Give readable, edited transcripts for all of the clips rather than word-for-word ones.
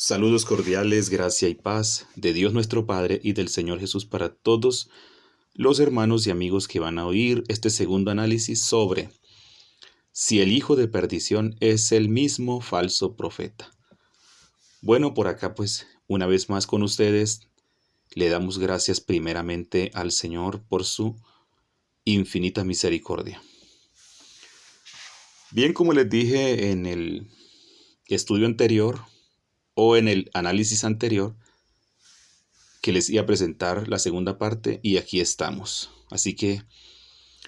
Saludos cordiales, gracia y paz de Dios nuestro Padre y del Señor Jesús para todos los hermanos y amigos que van a oír este segundo análisis sobre si el hijo de perdición es el mismo falso profeta. Bueno, por acá pues una vez más con ustedes le damos gracias primeramente al Señor por su infinita misericordia. Bien, como les dije en el estudio anterior o en el análisis anterior, que les iba a presentar la segunda parte y aquí estamos. Así que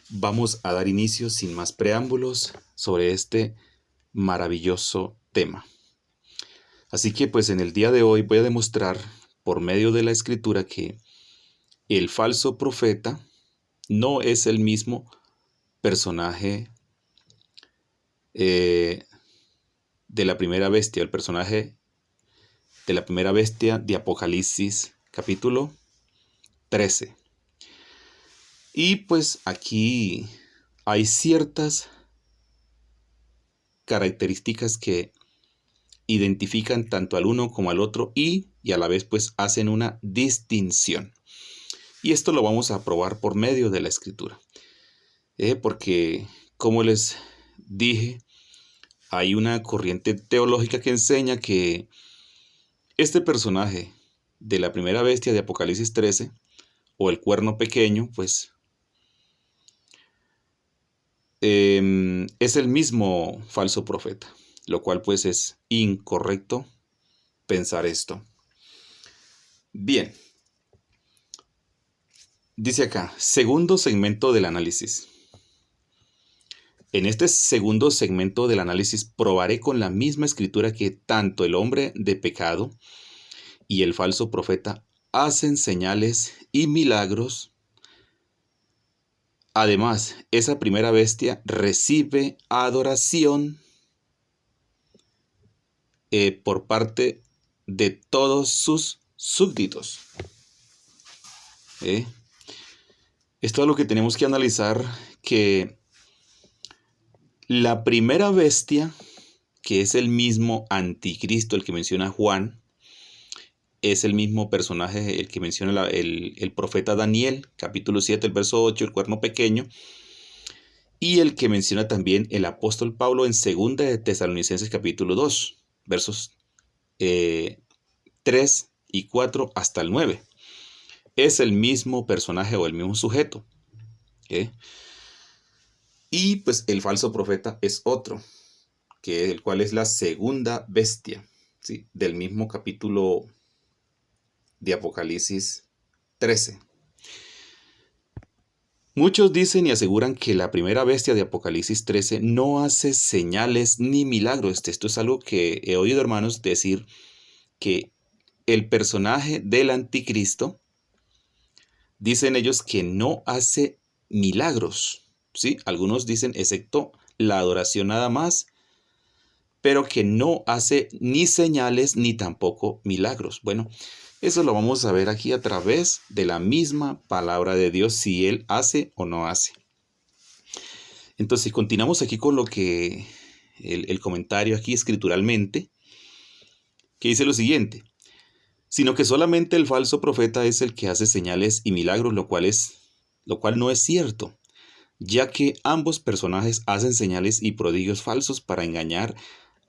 vamos a dar inicio sin más preámbulos sobre este maravilloso tema. Así que pues en el día de hoy voy a demostrar por medio de la escritura que el falso profeta no es el mismo personaje de la primera bestia, el personaje de la primera bestia de Apocalipsis capítulo 13. Y pues aquí hay ciertas características que identifican tanto al uno como al otro y a la vez pues hacen una distinción. Y esto lo vamos a probar por medio de la escritura. Porque como les dije, hay una corriente teológica que enseña que este personaje de la primera bestia de Apocalipsis 13 o el cuerno pequeño pues es el mismo falso profeta, lo cual pues es incorrecto pensar esto. Bien, dice acá, segundo segmento del análisis. En este segundo segmento del análisis probaré con la misma escritura que tanto el hombre de pecado y el falso profeta hacen señales y milagros. Además, esa primera bestia recibe adoración por parte de todos sus súbditos. Esto es lo que tenemos que analizar, que la primera bestia, que es el mismo anticristo, el que menciona Juan, es el mismo personaje, el que menciona el profeta Daniel, capítulo 7, el verso 8, el cuerno pequeño, y el que menciona también el apóstol Pablo en 2 de Tesalonicenses, capítulo 2, versos 3 y 4 hasta el 9. Es el mismo personaje o el mismo sujeto. Y pues el falso profeta es otro, el cual es la segunda bestia, ¿sí?, del mismo capítulo de Apocalipsis 13. Muchos dicen y aseguran que la primera bestia de Apocalipsis 13 no hace señales ni milagros. Esto es algo que he oído, hermanos, decir, que el personaje del anticristo, dicen ellos que no hace milagros, ¿sí? Algunos dicen excepto la adoración nada más, pero que no hace ni señales ni tampoco milagros. Bueno, eso lo vamos a ver aquí a través de la misma palabra de Dios, si Él hace o no hace. Entonces, continuamos aquí con lo que el comentario aquí escrituralmente, que dice lo siguiente: sino que solamente el falso profeta es el que hace señales y milagros, lo cual no es cierto, ya que ambos personajes hacen señales y prodigios falsos para engañar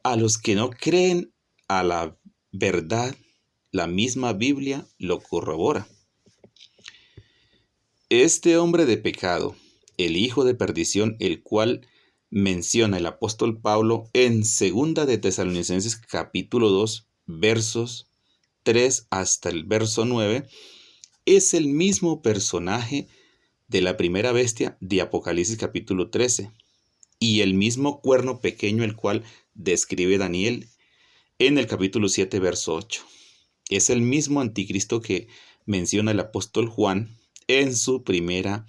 a los que no creen a la verdad. La misma Biblia lo corrobora. Este hombre de pecado, el hijo de perdición, el cual menciona el apóstol Pablo en 2 de Tesalonicenses capítulo 2, versos 3 hasta el verso 9, es el mismo personaje de la primera bestia de Apocalipsis capítulo 13 y el mismo cuerno pequeño, el cual describe Daniel en el capítulo 7, verso 8. Es el mismo anticristo que menciona el apóstol Juan en su primera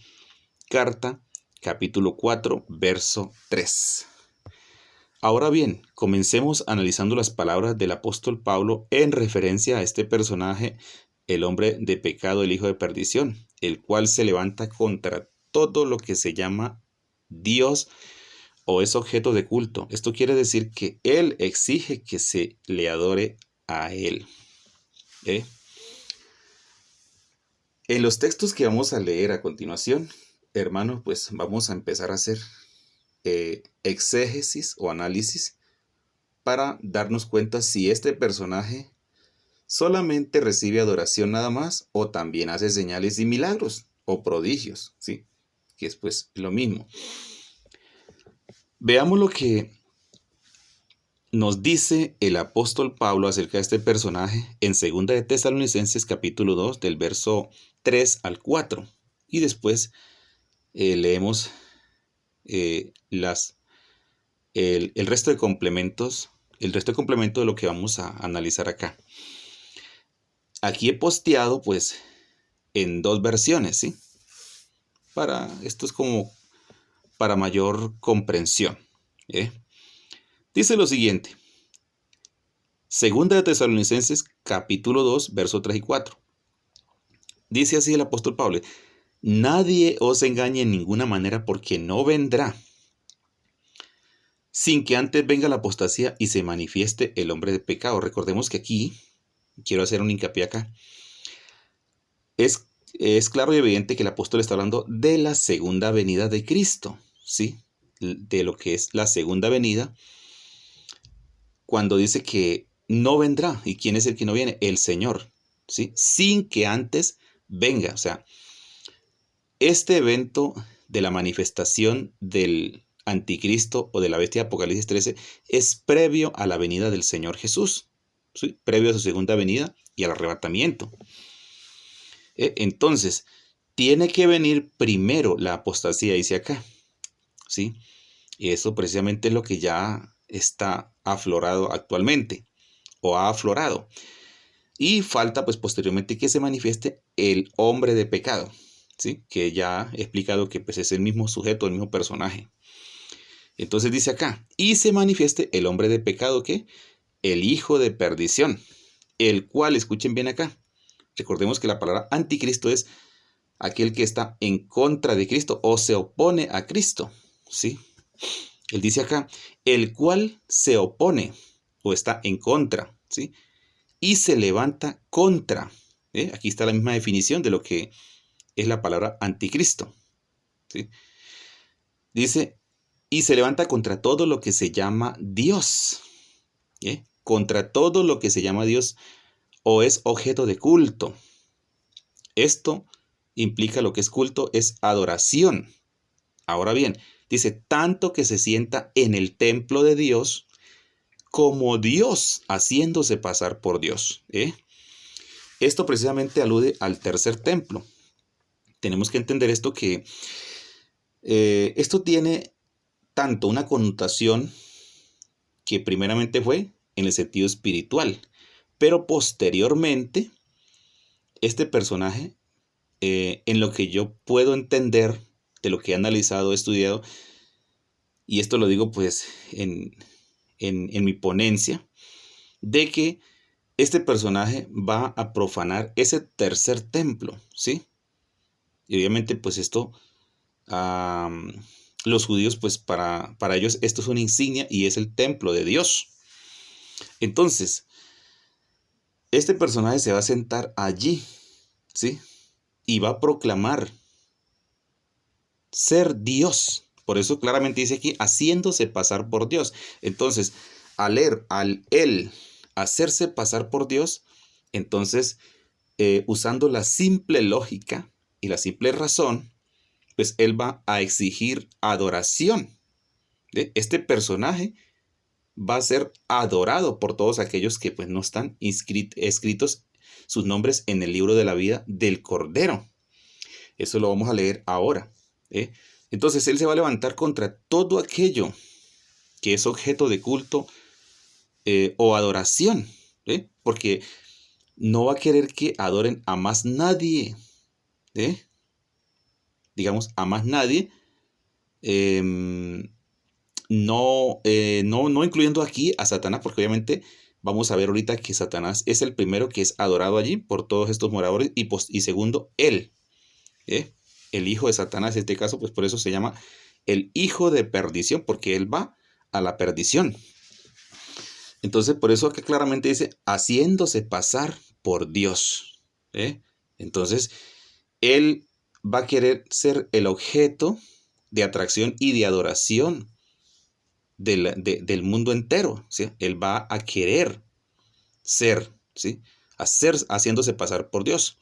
carta, capítulo 4, verso 3. Ahora bien, comencemos analizando las palabras del apóstol Pablo en referencia a este personaje, el hombre de pecado, el hijo de perdición, el cual se levanta contra todo lo que se llama Dios o es objeto de culto. Esto quiere decir que él exige que se le adore a él. ¿Eh? En los textos que vamos a leer a continuación, hermanos, pues vamos a empezar a hacer exégesis o análisis para darnos cuenta si este personaje solamente recibe adoración nada más o también hace señales y milagros o prodigios, ¿sí? Que es pues lo mismo. Veamos lo que nos dice el apóstol Pablo acerca de este personaje en 2 de Tesalonicenses capítulo 2 del verso 3 al 4. Y después leemos el resto de complementos, el resto de complementos de lo que vamos a analizar acá. Aquí he posteado pues en dos versiones, ¿sí? Esto es como para mayor comprensión. Dice lo siguiente. 2 de Tesalonicenses capítulo 2, verso 3 y 4. Dice así el apóstol Pablo: nadie os engañe en ninguna manera, porque no vendrá sin que antes venga la apostasía y se manifieste el hombre de pecado. Recordemos que aquí, quiero hacer un hincapié acá, es claro y evidente que el apóstol está hablando de la segunda venida de Cristo, ¿sí? De lo que es la segunda venida, cuando dice que no vendrá. ¿Y quién es el que no viene? El Señor, ¿sí? Sin que antes venga. O sea, este evento de la manifestación del anticristo o de la bestia de Apocalipsis 13 es previo a la venida del Señor Jesús, ¿sí? Previo a su segunda venida y al arrebatamiento. Entonces, tiene que venir primero la apostasía, dice acá, ¿sí? Y eso precisamente es lo que ya está aflorado actualmente, o ha aflorado. Y falta pues posteriormente que se manifieste el hombre de pecado, ¿sí? Que ya he explicado que pues es el mismo sujeto, el mismo personaje. Entonces dice acá, y se manifieste el hombre de pecado, ¿qué? El hijo de perdición, el cual, escuchen bien acá, recordemos que la palabra anticristo es aquel que está en contra de Cristo o se opone a Cristo, ¿sí? Él dice acá, el cual se opone o está en contra, ¿sí? Y se levanta contra. Aquí está la misma definición de lo que es la palabra anticristo, ¿sí? Dice, y se levanta contra todo lo que se llama Dios, contra todo lo que se llama Dios o es objeto de culto. Esto implica lo que es culto, es adoración. Ahora bien, dice, tanto que se sienta en el templo de Dios como Dios haciéndose pasar por Dios. Esto precisamente alude al tercer templo. Tenemos que entender esto que esto tiene tanto una connotación que primeramente fue en el sentido espiritual, pero posteriormente este personaje, en lo que yo puedo entender de lo que he analizado, he estudiado, y esto lo digo pues en mi ponencia, de que este personaje va a profanar ese tercer templo, ¿sí? Y obviamente pues esto, los judíos pues para ellos esto es una insignia y es el templo de Dios. Entonces, este personaje se va a sentar allí, ¿sí? Y va a proclamar ser Dios. Por eso claramente dice aquí, haciéndose pasar por Dios. Entonces, al él hacerse pasar por Dios, entonces, usando la simple lógica y la simple razón, pues él va a exigir adoración. Este personaje va a ser adorado por todos aquellos que pues no están escritos sus nombres en el libro de la vida del Cordero. Eso lo vamos a leer ahora. Entonces él se va a levantar contra todo aquello que es objeto de culto o adoración, porque no va a querer que adoren a más nadie, digamos, a más nadie, no incluyendo aquí a Satanás, porque obviamente vamos a ver ahorita que Satanás es el primero que es adorado allí por todos estos moradores y segundo, él, el hijo de Satanás, en este caso, pues por eso se llama el hijo de perdición, porque él va a la perdición. Entonces, por eso acá claramente dice, haciéndose pasar por Dios. ¿Eh? Entonces, él va a querer ser el objeto de atracción y de adoración del mundo entero. ¿Sí? Él va a querer ser, ¿sí? Haciéndose pasar por Dios.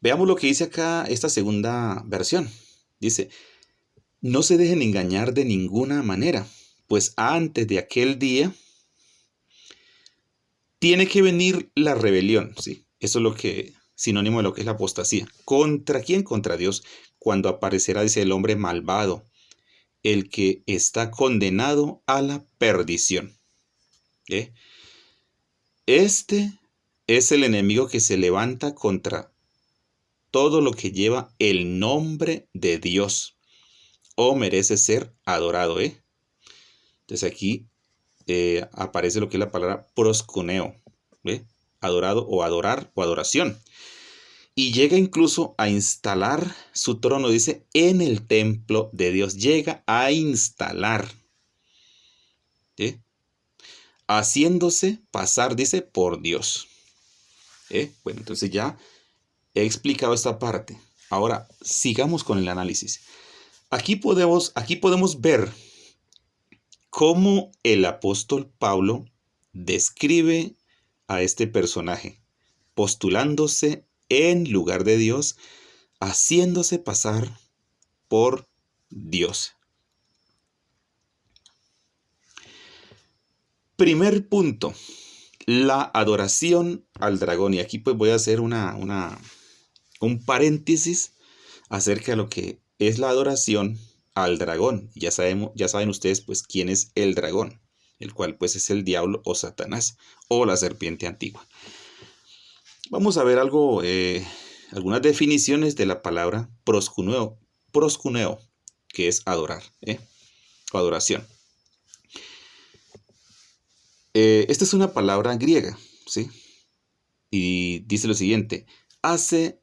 Veamos lo que dice acá esta segunda versión. Dice, no se dejen engañar de ninguna manera, pues antes de aquel día tiene que venir la rebelión, ¿sí? Eso es lo que, sinónimo de lo que es la apostasía. ¿Contra quién? Contra Dios. Cuando aparecerá, dice, el hombre malvado, el que está condenado a la perdición. ¿Eh? Este es el enemigo que se levanta contra todo lo que lleva el nombre de Dios o merece ser adorado. Entonces aquí aparece lo que es la palabra proscuneo, adorado o adorar o adoración. Y llega incluso a instalar su trono, dice, en el templo de Dios. Llega a instalar, ¿sí? Haciéndose pasar, dice, por Dios. Bueno, entonces ya he explicado esta parte. Ahora, sigamos con el análisis. Aquí podemos ver cómo el apóstol Pablo describe a este personaje, postulándose en lugar de Dios, haciéndose pasar por Dios. Primer punto, la adoración al dragón. Y aquí pues voy a hacer un paréntesis acerca de lo que es la adoración al dragón. Ya saben ustedes pues quién es el dragón, el cual pues es el diablo o Satanás o la serpiente antigua. Vamos a ver algunas definiciones de la palabra proscuneo, que es adorar, o adoración. Esta es una palabra griega, ¿sí? Y dice lo siguiente, hacer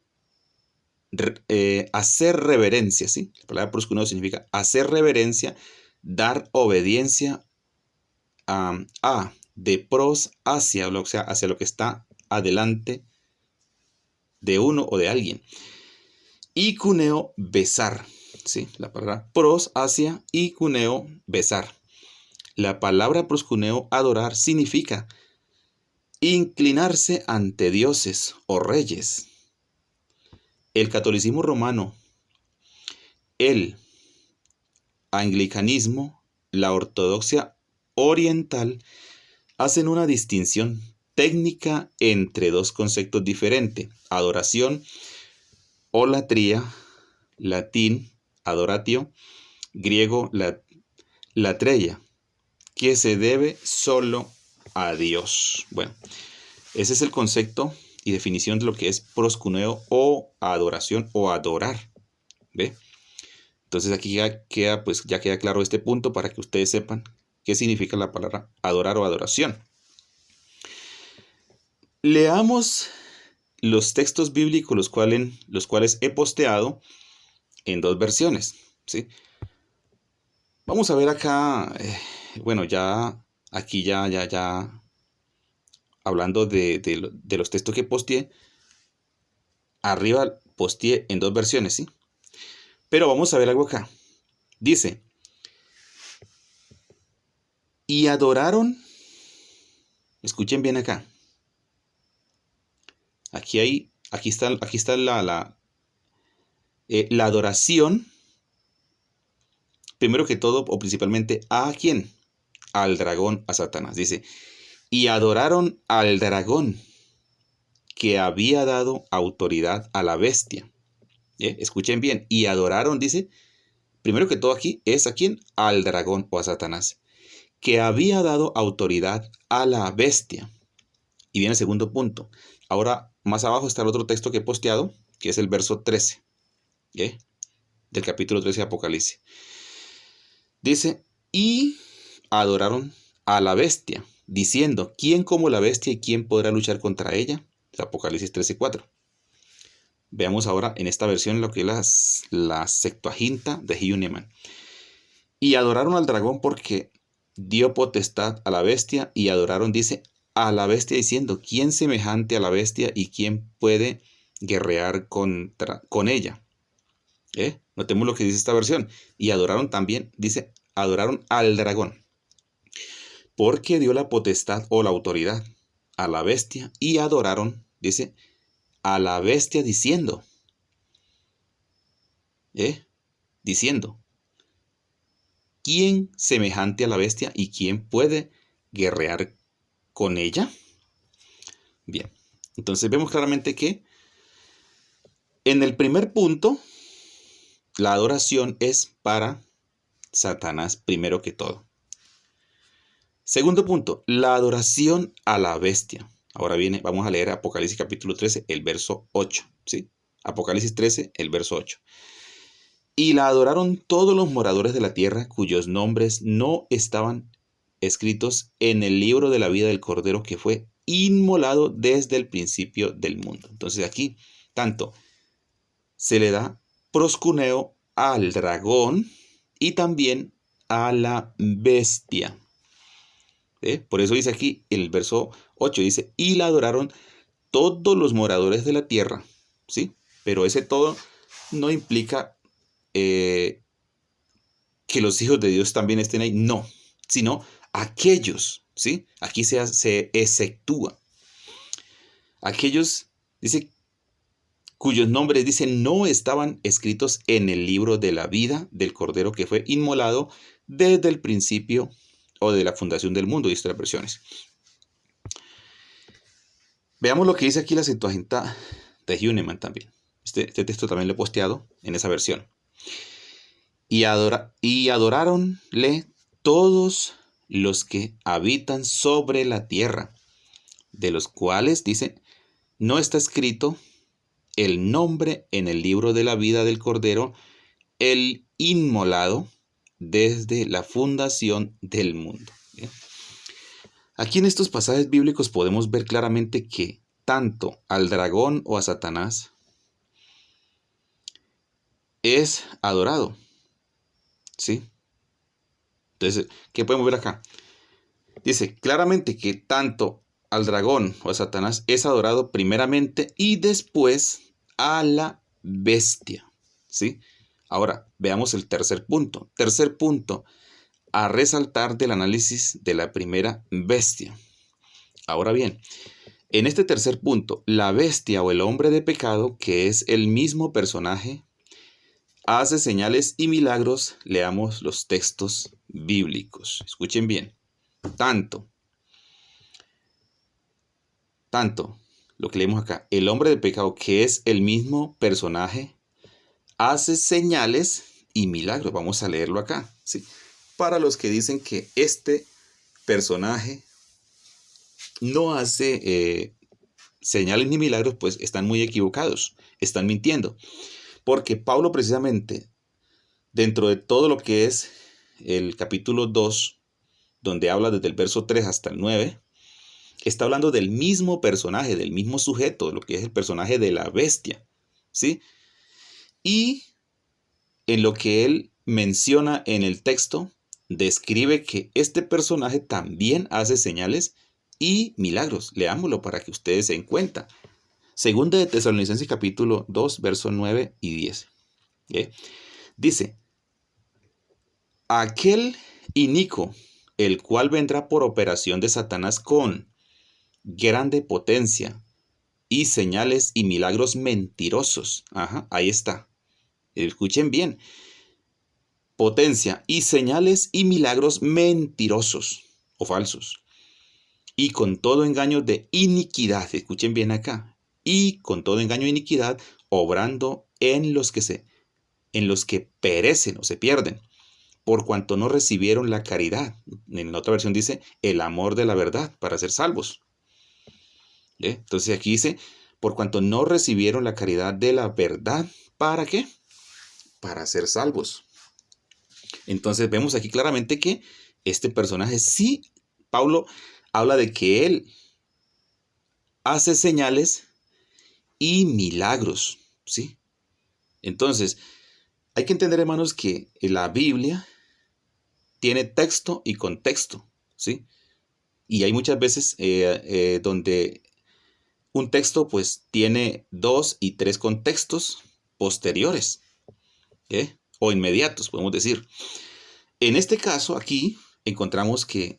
reverencia, ¿sí? La palabra proscuneo significa hacer reverencia, dar obediencia de pros hacia, o sea, hacia lo que está adelante de uno o de alguien. Y cuneo, besar, ¿sí? La palabra pros hacia y cuneo, besar. La palabra proscuneo, adorar, significa inclinarse ante dioses o reyes. El catolicismo romano, el anglicanismo, la ortodoxia oriental hacen una distinción técnica entre dos conceptos diferentes: adoración o latría, latín, adoratio, griego, latreia, que se debe solo a Dios. Bueno, ese es el concepto y definición de lo que es proscuneo o adoración o adorar. ¿Ve? Entonces aquí ya queda claro este punto para que ustedes sepan qué significa la palabra adorar o adoración. Leamos los textos bíblicos los cuales he posteado en dos versiones, ¿sí? Vamos a ver acá, bueno, aquí ya hablando de los textos que posteé, arriba posteé en dos versiones, ¿sí? Pero vamos a ver algo acá. Dice, y adoraron, escuchen bien acá. Aquí está la adoración, primero que todo o principalmente, ¿a quién? Al dragón, a Satanás. Dice, y adoraron al dragón que había dado autoridad a la bestia. Escuchen bien, y adoraron, dice, primero que todo aquí es a quién, al dragón o a Satanás, que había dado autoridad a la bestia. Y viene el segundo punto. Ahora, más abajo está el otro texto que he posteado, que es el verso 13, del capítulo 13 de Apocalipsis. Dice, y adoraron a la bestia, diciendo, ¿quién como la bestia y quién podrá luchar contra ella? Apocalipsis 13:4. Veamos ahora en esta versión lo que es la Septuaginta de Hugh Newman. Y adoraron al dragón porque dio potestad a la bestia y adoraron, dice, a la bestia diciendo, ¿quién semejante a la bestia y quién puede guerrear con ella? Notemos lo que dice esta versión. Y adoraron también, dice, adoraron al dragón, porque dio la potestad o la autoridad a la bestia y adoraron, dice, a la bestia diciendo, diciendo, ¿quién semejante a la bestia y quién puede guerrear con ella? Bien, entonces vemos claramente que en el primer punto, la adoración es para Satanás primero que todo. Segundo punto, la adoración a la bestia. Ahora viene, vamos a leer Apocalipsis capítulo 13, el verso 8, ¿sí? Apocalipsis 13, el verso 8. Y la adoraron todos los moradores de la tierra cuyos nombres no estaban escritos en el libro de la vida del Cordero que fue inmolado desde el principio del mundo. Entonces aquí, tanto se le da proscuneo al dragón y también a la bestia. Por eso dice aquí el verso 8, dice, y la adoraron todos los moradores de la tierra, ¿sí? Pero ese todo no implica que los hijos de Dios también estén ahí, no, sino aquellos, ¿sí? Aquí se exceptúa. Aquellos, dice, cuyos nombres, dice, no estaban escritos en el libro de la vida del Cordero que fue inmolado desde el principio o de la fundación del mundo, dice las versiones. Veamos lo que dice aquí la Septuaginta de Hünemann también. Este texto también lo he posteado en esa versión. Y adoráronle todos los que habitan sobre la tierra, de los cuales, dice, no está escrito el nombre en el libro de la vida del Cordero, el inmolado desde la fundación del mundo. ¿Bien? Aquí en estos pasajes bíblicos podemos ver claramente que tanto al dragón o a Satanás es adorado, ¿sí? Entonces, ¿qué podemos ver acá? Dice claramente que tanto al dragón o a Satanás es adorado primeramente y después a la bestia, ¿sí? Ahora, veamos el tercer punto. Tercer punto a resaltar del análisis de la primera bestia. Ahora bien, en este tercer punto, la bestia o el hombre de pecado, que es el mismo personaje, hace señales y milagros. Leamos los textos bíblicos. Escuchen bien. Tanto, lo que leemos acá, el hombre de pecado, que es el mismo personaje, hace señales y milagros. Vamos a leerlo acá, ¿sí? Para los que dicen que este personaje no hace señales ni milagros, pues están muy equivocados, están mintiendo. Porque Pablo precisamente, dentro de todo lo que es el capítulo 2, donde habla desde el verso 3 hasta el 9, está hablando del mismo personaje, del mismo sujeto, lo que es el personaje de la bestia, ¿sí? Y en lo que él menciona en el texto, describe que este personaje también hace señales y milagros. Leámoslo para que ustedes se den cuenta. Segunda de Tesalonicenses capítulo 2, versos 9 y 10. Dice, aquel inicuo, el cual vendrá por operación de Satanás con grande potencia y señales y milagros mentirosos. Ajá, ahí está. Escuchen bien. Potencia y señales y milagros mentirosos o falsos. Y con todo engaño de iniquidad. Escuchen bien acá. Y con todo engaño de iniquidad, obrando en los que perecen o se pierden, por cuanto no recibieron la caridad. En la otra versión dice el amor de la verdad para ser salvos. Entonces aquí dice, por cuanto no recibieron la caridad de la verdad, ¿para qué? Para ser salvos. Entonces vemos aquí claramente que este personaje sí, Pablo habla de que él hace señales y milagros, ¿sí? Entonces, hay que entender, hermanos, que la Biblia tiene texto y contexto, ¿sí? Y hay muchas veces donde un texto pues tiene 2 y 3 contextos posteriores, o inmediatos, podemos decir. En este caso, aquí encontramos que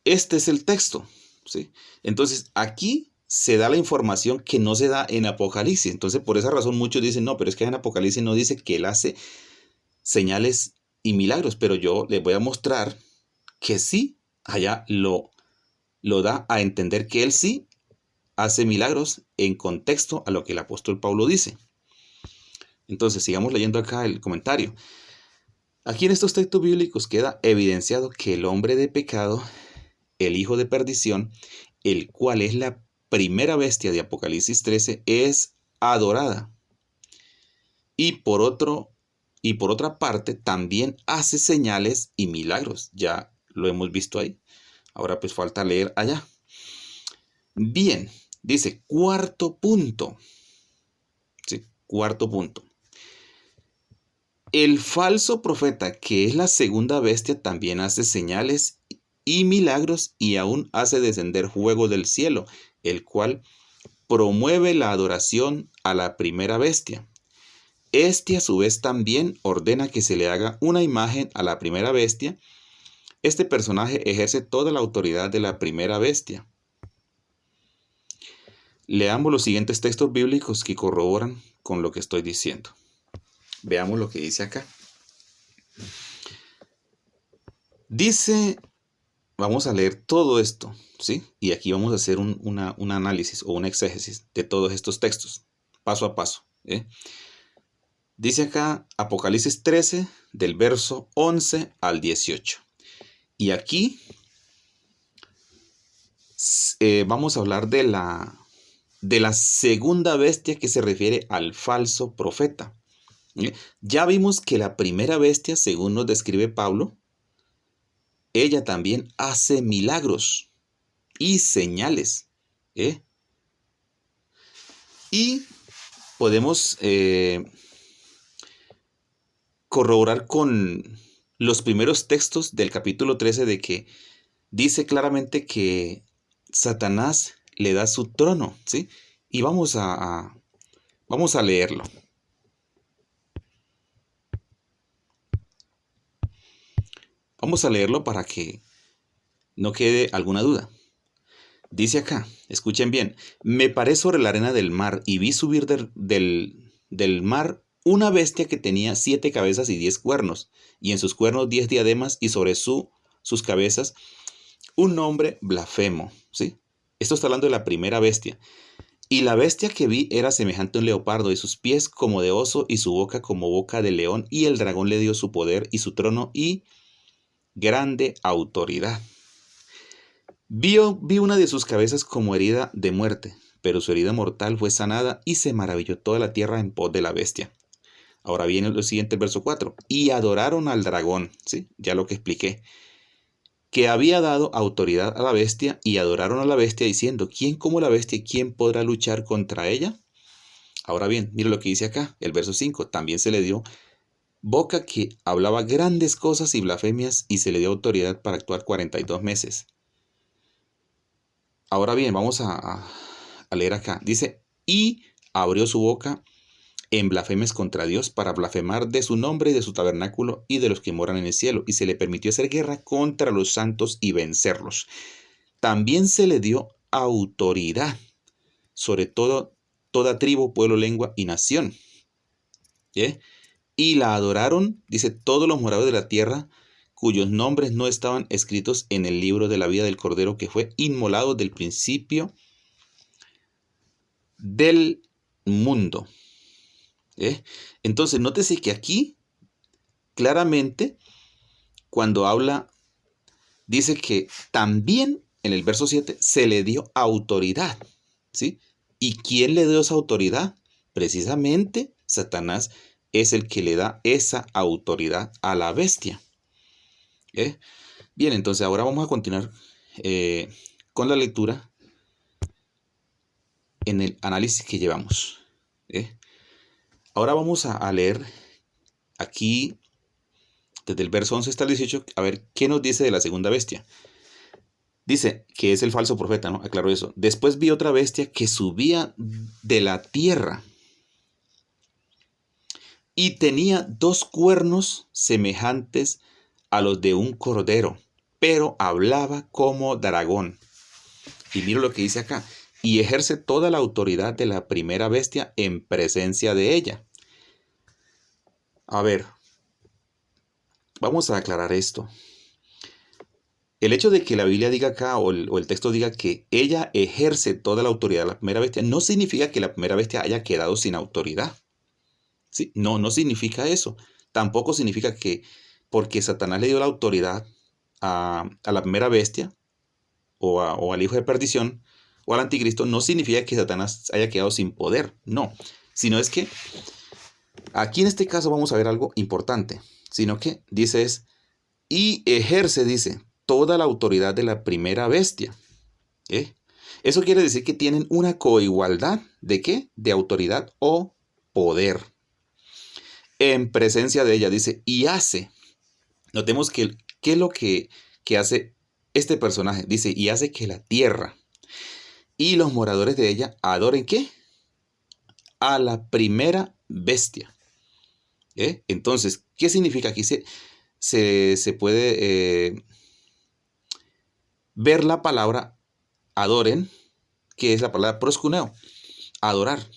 este es el texto, ¿sí? Entonces, aquí se da la información que no se da en Apocalipsis. Entonces, por esa razón muchos dicen, no, pero es que en Apocalipsis no dice que él hace señales y milagros, pero yo les voy a mostrar que sí, allá lo da a entender que él sí hace milagros en contexto a lo que el apóstol Pablo dice. Entonces, sigamos leyendo acá el comentario. Aquí en estos textos bíblicos queda evidenciado que el hombre de pecado, el hijo de perdición, el cual es la primera bestia de Apocalipsis 13, es adorada. Y por otra parte, también hace señales y milagros. Ya lo hemos visto ahí. Ahora pues falta leer allá. Bien, dice cuarto punto. Sí, cuarto punto. El falso profeta, que es la segunda bestia, también hace señales y milagros y aún hace descender fuego del cielo, el cual promueve la adoración a la primera bestia. Este a su vez también ordena que se le haga una imagen a la primera bestia. Este personaje ejerce toda la autoridad de la primera bestia. Leamos los siguientes textos bíblicos que corroboran con lo que estoy diciendo. Veamos lo que dice acá. Dice, vamos a leer todo esto, ¿sí? Y aquí vamos a hacer un análisis o un exégesis de todos estos textos, paso a paso. Dice acá Apocalipsis 13, del verso 11 al 18. Y aquí vamos a hablar de la segunda bestia que se refiere al falso profeta. Ya vimos que la primera bestia, según nos describe Pablo, ella también hace milagros y señales. Y podemos corroborar con los primeros textos del capítulo 13 de que dice claramente que Satanás le da su trono, ¿sí? Y vamos a leerlo. Vamos a leerlo para que no quede alguna duda. Dice acá, escuchen bien, me paré sobre la arena del mar y vi subir del mar una bestia que tenía 7 cabezas y 10 cuernos, y en sus cuernos 10 diademas, y sobre sus cabezas un nombre blasfemo, ¿sí? Esto está hablando de la primera bestia. Y la bestia que vi era semejante a un leopardo, y sus pies como de oso, y su boca como boca de león, y el dragón le dio su poder y su trono y grande autoridad. Vi una de sus cabezas como herida de muerte, pero su herida mortal fue sanada y se maravilló toda la tierra en pos de la bestia. Ahora viene lo siguiente, el verso 4. Y adoraron al dragón, ¿sí? Ya lo que expliqué, que había dado autoridad a la bestia, y adoraron a la bestia diciendo, ¿quién como la bestia y quién podrá luchar contra ella? Ahora bien, mire lo que dice acá, el verso 5. También se le dio boca que hablaba grandes cosas y blasfemias, y se le dio autoridad para actuar 42 meses. Ahora bien, vamos a leer acá. Dice, y abrió su boca en blasfemias contra Dios para blasfemar de su nombre y de su tabernáculo y de los que moran en el cielo, y se le permitió hacer guerra contra los santos y vencerlos. También se le dio autoridad sobre toda tribu, pueblo, lengua y nación. Y la adoraron, dice, todos los moradores de la tierra, cuyos nombres no estaban escritos en el libro de la vida del Cordero, que fue inmolado del principio del mundo. Entonces, nótese que aquí, claramente, cuando habla, dice que también en el verso 7 se le dio autoridad, ¿sí? ¿Y quién le dio esa autoridad? Precisamente Satanás es el que le da esa autoridad a la bestia. Bien, entonces ahora vamos a continuar con la lectura en el análisis que llevamos. Ahora vamos a leer aquí desde el verso 11 hasta el 18, a ver qué nos dice de la segunda bestia. Dice que es el falso profeta, ¿no? Aclaro eso. Después vi otra bestia que subía de la tierra y tenía 2 cuernos semejantes a los de un cordero, pero hablaba como dragón. Y miro lo que dice acá. Y ejerce toda la autoridad de la primera bestia en presencia de ella. A ver, vamos a aclarar esto. El hecho de que la Biblia diga acá o el texto diga que ella ejerce toda la autoridad de la primera bestia no significa que la primera bestia haya quedado sin autoridad. ¿Sí? No, no significa eso. Tampoco significa que porque Satanás le dio la autoridad a la primera bestia o al hijo de perdición o al anticristo, no significa que Satanás haya quedado sin poder. No, sino es que aquí en este caso vamos a ver algo importante. Sino que dice es, y ejerce, dice, toda la autoridad de la primera bestia. Eso quiere decir que tienen una coigualdad ¿de qué? De autoridad o poder. En presencia de ella, dice, y hace. Notemos que, ¿qué es lo que hace este personaje? Dice, y hace que la tierra y los moradores de ella adoren ¿qué? A la primera bestia. Entonces, ¿qué significa? Aquí se puede ver la palabra adoren, que es la palabra proskuneo, adorar.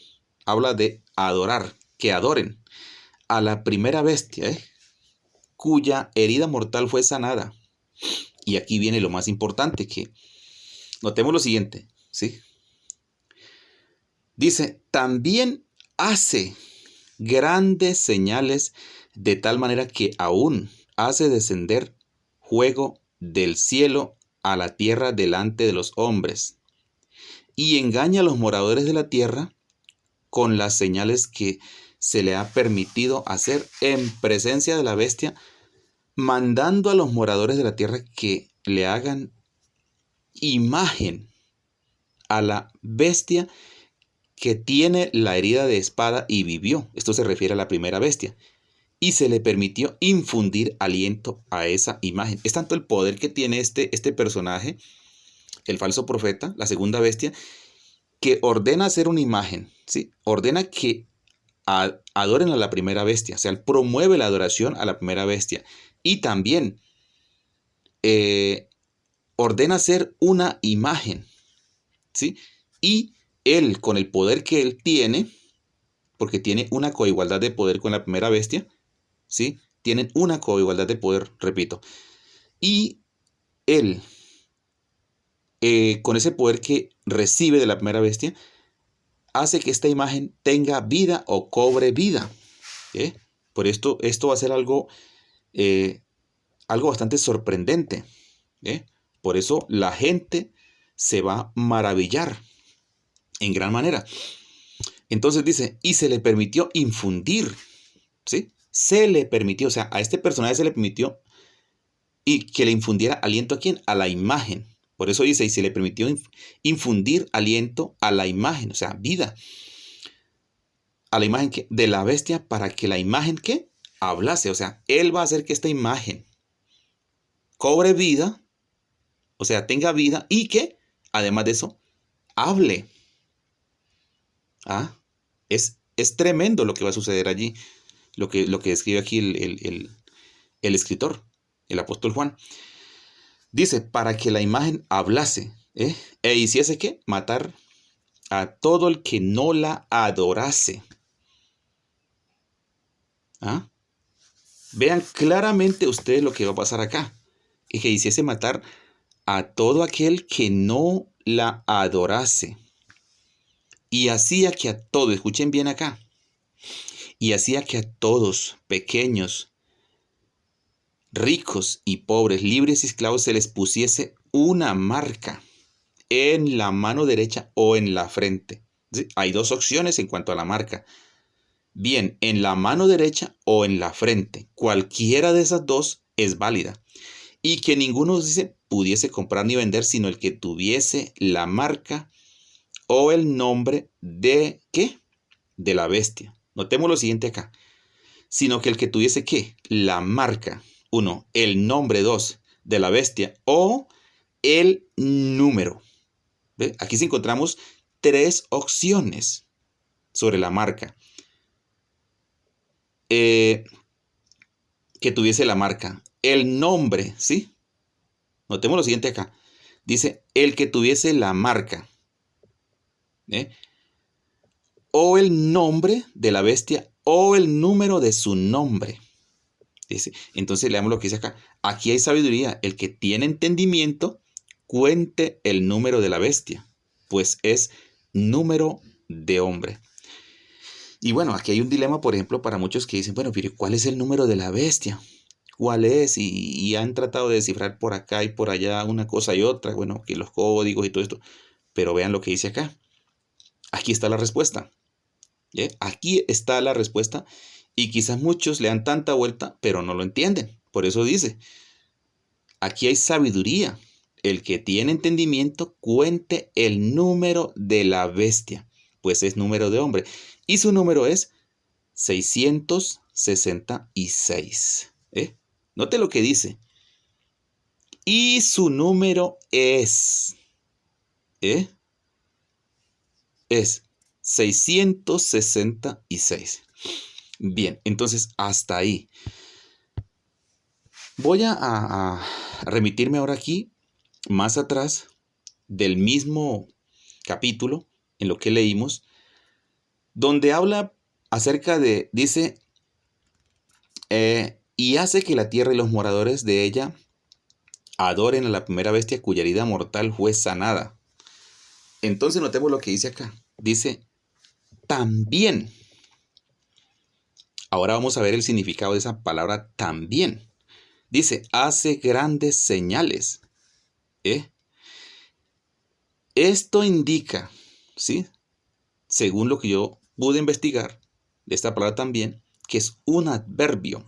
Habla de adorar, que adoren a la primera bestia, cuya herida mortal fue sanada. Y aquí viene lo más importante, que notemos lo siguiente, ¿sí? Dice, también hace grandes señales de tal manera que aún hace descender fuego del cielo a la tierra delante de los hombres y engaña a los moradores de la tierra con las señales que se le ha permitido hacer en presencia de la bestia, mandando a los moradores de la tierra que le hagan imagen a la bestia que tiene la herida de espada y vivió. Esto se refiere a la primera bestia. Y se le permitió infundir aliento a esa imagen. Es tanto el poder que tiene este personaje, el falso profeta, la segunda bestia, que ordena hacer una imagen, ¿sí? Ordena que adoren a la primera bestia. O sea, él promueve la adoración a la primera bestia. Y también ordena hacer una imagen, ¿sí? Y él, con el poder que él tiene, porque tiene una coigualdad de poder con la primera bestia, ¿sí? Tienen una coigualdad de poder, repito. Y él, con ese poder que recibe de la primera bestia, hace que esta imagen tenga vida o cobre vida. Por esto va a ser algo bastante sorprendente. Por eso la gente se va a maravillar en gran manera. Entonces dice, y se le permitió infundir, ¿sí? Se le permitió, o sea, a este personaje se le permitió y que le infundiera aliento ¿a quién? A la imagen. Por eso dice, y se le permitió infundir aliento a la imagen, o sea, vida. A la imagen de la bestia para que la imagen ¿qué? Hablase, o sea, él va a hacer que esta imagen cobre vida, o sea, tenga vida y que, además de eso, hable. Es tremendo lo que va a suceder allí, lo que describe aquí el escritor, el apóstol Juan. Dice, para que la imagen hablase, e hiciese ¿qué? Matar a todo el que no la adorase. Vean claramente ustedes lo que va a pasar acá. Y que hiciese matar a todo aquel que no la adorase. Y hacía que a todos, escuchen bien acá, y hacía que a todos, pequeños, ricos y pobres, libres y esclavos, se les pusiese una marca en la mano derecha o en la frente. ¿Sí? Hay 2 opciones en cuanto a la marca. Bien, en la mano derecha o en la frente. Cualquiera de esas 2 es válida. Y que ninguno pudiese comprar ni vender, sino el que tuviese la marca o el nombre de ¿qué? De la bestia. Notemos lo siguiente acá. Sino que el que tuviese ¿qué? La marca uno, el nombre, dos, de la bestia o el número. ¿Ve? Aquí sí encontramos tres opciones sobre la marca. Que tuviese la marca. El nombre, ¿sí? Notemos lo siguiente acá. Dice, el que tuviese la marca. ¿Eh? O el nombre de la bestia o el número de su nombre. Dice, entonces leamos lo que dice acá. Aquí hay sabiduría. El que tiene entendimiento, cuente el número de la bestia, pues es número de hombre. Y bueno, aquí hay un dilema, por ejemplo, para muchos que dicen, bueno, pero ¿cuál es el número de la bestia? ¿Cuál es? Y han tratado de descifrar por acá y por allá una cosa y otra, bueno, que los códigos y todo esto. Pero vean lo que dice acá. Aquí está la respuesta. Aquí está la respuesta y quizás muchos le dan tanta vuelta, pero no lo entienden. Por eso dice, aquí hay sabiduría. El que tiene entendimiento cuente el número de la bestia, pues es número de hombre. Y su número es 666. Note lo que dice. Y su número es 666. Bien, entonces hasta ahí. Voy a remitirme ahora aquí, más atrás del mismo capítulo, en lo que leímos, donde habla acerca de, dice, y hace que la tierra y los moradores de ella adoren a la primera bestia cuya herida mortal fue sanada. Entonces notemos lo que dice acá. Dice, también. Ahora vamos a ver el significado de esa palabra también. Dice, hace grandes señales. Esto indica, ¿sí? Según lo que yo pude investigar de esta palabra también, que es un adverbio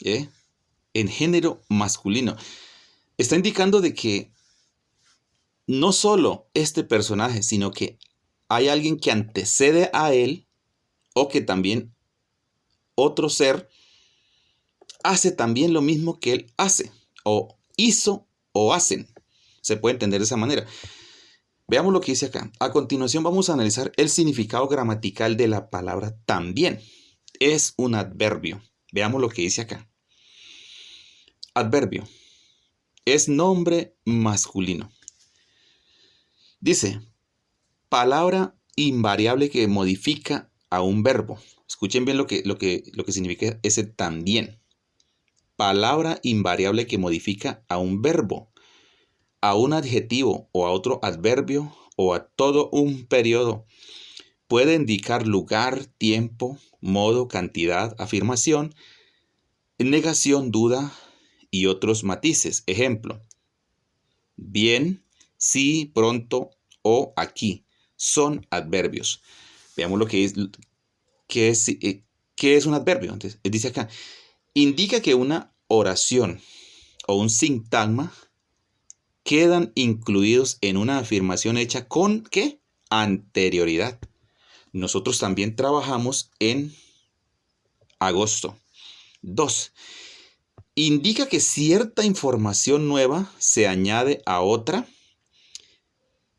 en género masculino. Está indicando de que no solo este personaje, sino que hay alguien que antecede a él o que también otro ser hace también lo mismo que él hace, o hizo o hacen. Se puede entender de esa manera. Veamos lo que dice acá. A continuación vamos a analizar el significado gramatical de la palabra también. Es un adverbio. Veamos lo que dice acá. Adverbio. Es nombre masculino. Dice, palabra invariable que modifica a un verbo. Escuchen bien lo que significa ese también. Palabra invariable que modifica a un verbo, a un adjetivo o a otro adverbio o a todo un periodo. Puede indicar lugar, tiempo, modo, cantidad, afirmación, negación, duda y otros matices. Ejemplo, bien, sí, pronto o aquí. Son adverbios. Veamos lo que es, qué es un adverbio. Entonces, dice acá, indica que una oración o un sintagma quedan incluidos en una afirmación hecha con ¿qué? Anterioridad. Nosotros también trabajamos en agosto. 2. Indica que cierta información nueva se añade a otra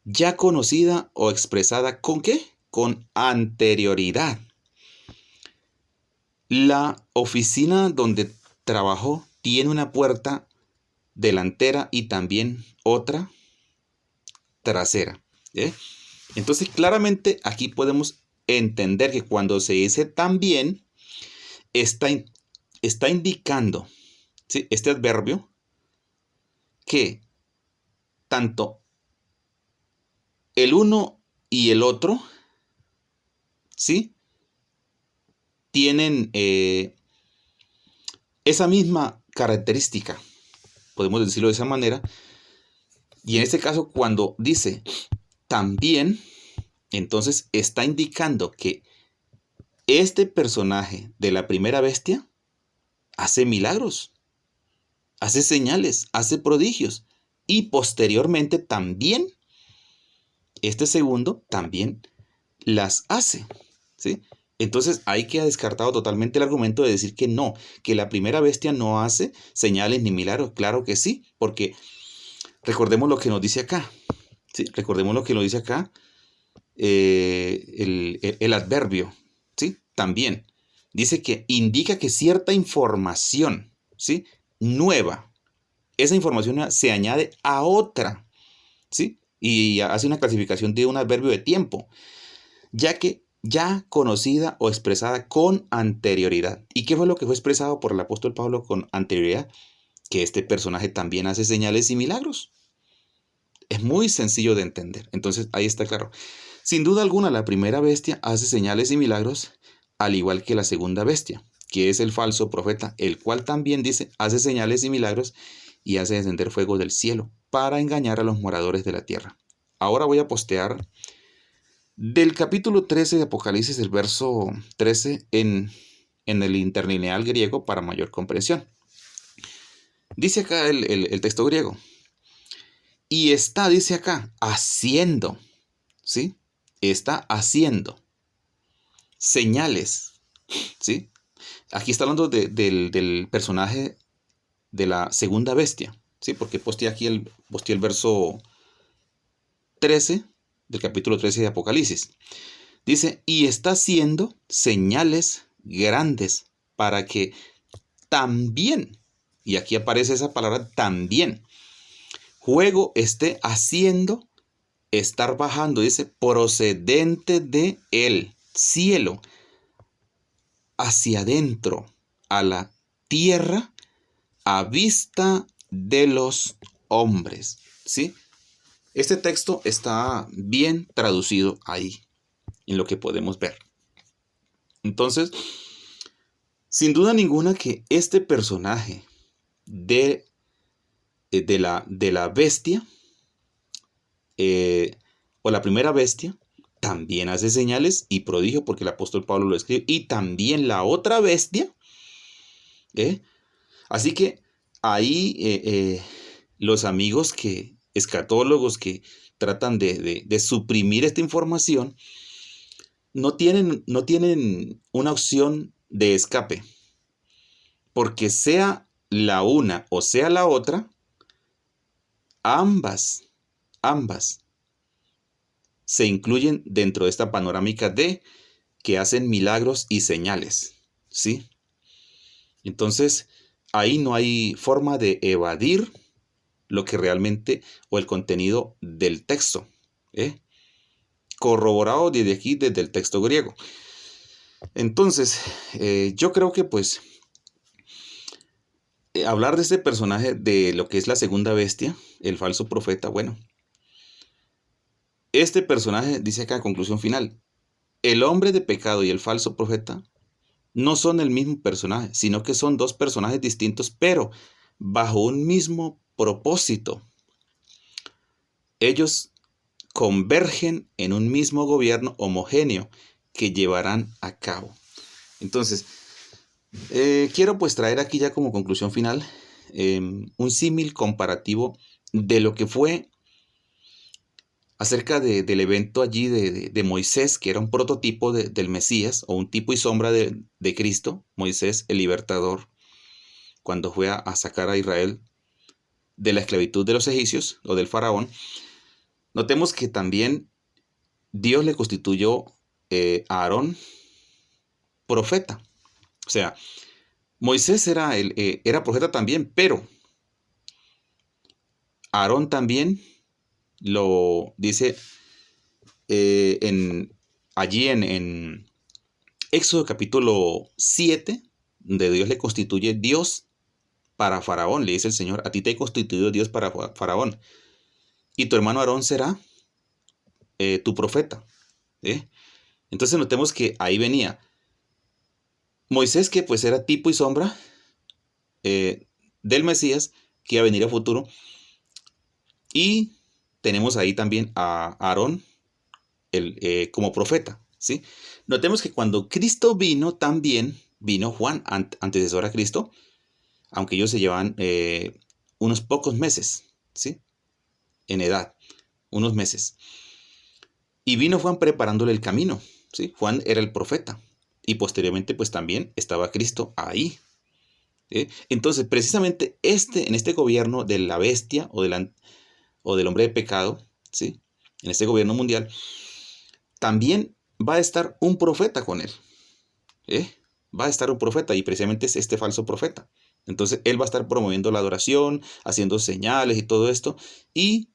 ya conocida o expresada ¿con qué? Con anterioridad. La oficina donde trabajó tiene una puerta delantera y también otra trasera. Entonces, claramente aquí podemos entender que cuando se dice también, está indicando, ¿sí?, este adverbio que tanto el uno y el otro, ¿sí?, tienen esa misma característica, podemos decirlo de esa manera. Y en este caso, cuando dice también, entonces está indicando que este personaje de la primera bestia hace milagros, hace señales, hace prodigios. Y posteriormente también, este segundo también las hace, ¿sí? Entonces hay que descartado totalmente el argumento de decir que no, que la primera bestia no hace señales ni milagros. Claro que sí, porque recordemos lo que nos dice acá. ¿Sí? Recordemos lo que nos dice acá el adverbio. ¿Sí? También dice que indica que cierta información, ¿sí? Nueva, esa información se añade a otra, ¿sí? Y hace una clasificación de un adverbio de tiempo, ya que ya conocida o expresada con anterioridad. ¿Y qué fue lo que fue expresado por el apóstol Pablo con anterioridad? Que este personaje también hace señales y milagros. Es muy sencillo de entender. Entonces ahí está claro. Sin duda alguna, la primera bestia hace señales y milagros, al igual que la segunda bestia, que es el falso profeta, el cual también dice, hace señales y milagros y hace descender fuego del cielo para engañar a los moradores de la tierra. Ahora voy a postear del capítulo 13 de Apocalipsis, el verso 13, en el interlineal griego para mayor comprensión. Dice acá el texto griego. Y está, dice acá, haciendo, ¿sí? Está haciendo señales, ¿sí? Aquí está hablando del personaje de la segunda bestia, ¿sí? Porque posteé el verso 13 del capítulo 13 de Apocalipsis. Dice, y está haciendo señales grandes para que también, y aquí aparece esa palabra también, juego esté haciendo, estar bajando, dice, procedente de el cielo hacia adentro a la tierra a vista de los hombres, ¿sí? Este texto está bien traducido ahí, en lo que podemos ver. Entonces, sin duda ninguna que este personaje de la bestia, o la primera bestia, también hace señales y prodigio, porque el apóstol Pablo lo escribe, y también la otra bestia, ¿eh? Así que ahí los amigos escatólogos que tratan de suprimir esta información, no tienen una opción de escape, porque sea la una o sea la otra, ambas se incluyen dentro de esta panorámica de que hacen milagros y señales, ¿sí? Entonces, ahí no hay forma de evadir lo que realmente o el contenido del texto, ¿eh? Corroborado desde aquí, desde el texto griego. Entonces, yo creo que pues hablar de este personaje, de lo que es la segunda bestia, el falso profeta, bueno, este personaje dice acá, conclusión final, el hombre de pecado y el falso profeta no son el mismo personaje, sino que son dos personajes distintos, pero bajo un mismo propósito. Ellos convergen en un mismo gobierno homogéneo que llevarán a cabo. Entonces, quiero pues traer aquí ya como conclusión final un símil comparativo de lo que fue acerca del evento allí de Moisés, que era un prototipo del Mesías o un tipo y sombra de Cristo, Moisés el libertador, cuando fue a sacar a Israel de la esclavitud de los egipcios o del faraón. Notemos que también Dios le constituyó a Aarón profeta. O sea, Moisés era profeta también, pero Aarón también lo dice allí en Éxodo capítulo 7, donde Dios le constituye Dios para Faraón. Le dice el Señor, a ti te he constituido Dios para Faraón, y tu hermano Aarón será tu profeta. ¿Eh? Entonces notemos que ahí venía Moisés, que pues era tipo y sombra del Mesías, que iba a venir a futuro. Y tenemos ahí también a Aarón como profeta, ¿sí? Notemos que cuando Cristo vino, también vino Juan, antecesor a Cristo, aunque ellos se llevan unos pocos meses, ¿sí? En edad, unos meses. Y vino Juan preparándole el camino, ¿sí? Juan era el profeta. y posteriormente pues también estaba Cristo ahí. Entonces, precisamente en este gobierno de la bestia o del hombre de pecado, ¿sí? En este gobierno mundial, también va a estar un profeta con él. ¿eh? Va a estar un profeta y precisamente es este falso profeta. Entonces, él va a estar promoviendo la adoración, haciendo señales y todo esto, y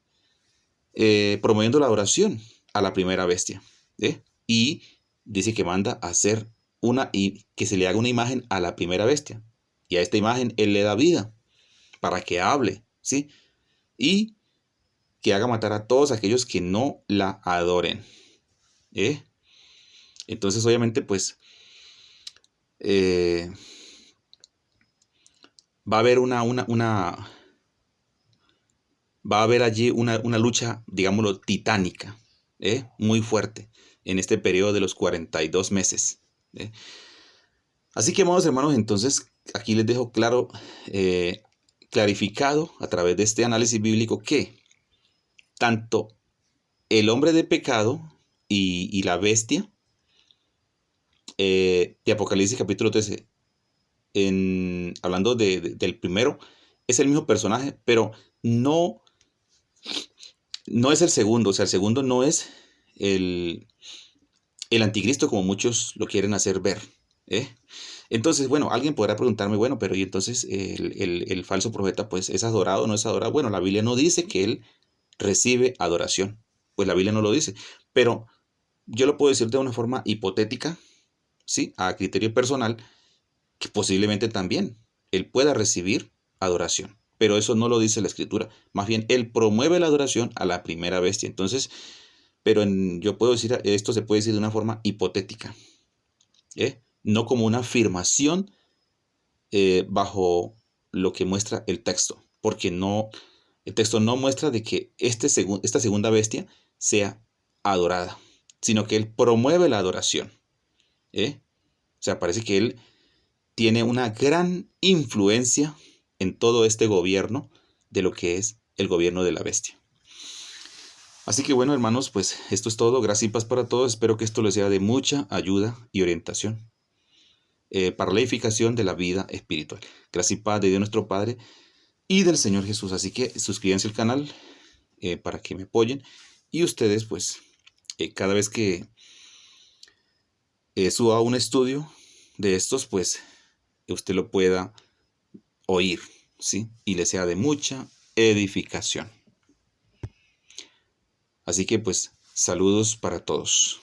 promoviendo la adoración a la primera bestia. Y dice que manda a hacer y que se le haga una imagen a la primera bestia. Y a esta imagen él le da vida para que hable, ¿sí? Y que haga matar a todos aquellos que no la adoren. Entonces, obviamente, pues va a haber va a haber allí una lucha, digámoslo, titánica, muy fuerte en este periodo de los 42 meses. Así que, amados hermanos, entonces aquí les dejo claro, clarificado a través de este análisis bíblico que tanto el hombre de pecado y la bestia de Apocalipsis capítulo 13, hablando del primero, es el mismo personaje, pero no es el segundo. O sea, el segundo no es el anticristo como muchos lo quieren hacer ver. Entonces, bueno, alguien podrá preguntarme, bueno, pero ¿y entonces el falso profeta pues es adorado o no es adorado? Bueno, la Biblia no dice que él recibe adoración. Pues la Biblia no lo dice. Pero yo lo puedo decir de una forma hipotética, ¿sí? A criterio personal, que posiblemente también él pueda recibir adoración. Pero eso no lo dice la Escritura. Más bien, él promueve la adoración a la primera bestia. Entonces, pero yo puedo decir, esto se puede decir de una forma hipotética, no como una afirmación bajo lo que muestra el texto. Porque el texto no muestra de que esta segunda bestia sea adorada, sino que él promueve la adoración. O sea, parece que él tiene una gran influencia en todo este gobierno de lo que es el gobierno de la bestia. Así que bueno, hermanos, pues esto es todo. Gracias y paz para todos. Espero que esto les sea de mucha ayuda y orientación para la edificación de la vida espiritual. Gracias y paz de Dios nuestro Padre y del Señor Jesús. Así que suscríbanse al canal para que me apoyen. Y ustedes, pues, cada vez que suba un estudio de estos, pues, usted lo pueda oír, ¿sí? Y le sea de mucha edificación. Así que, pues, saludos para todos.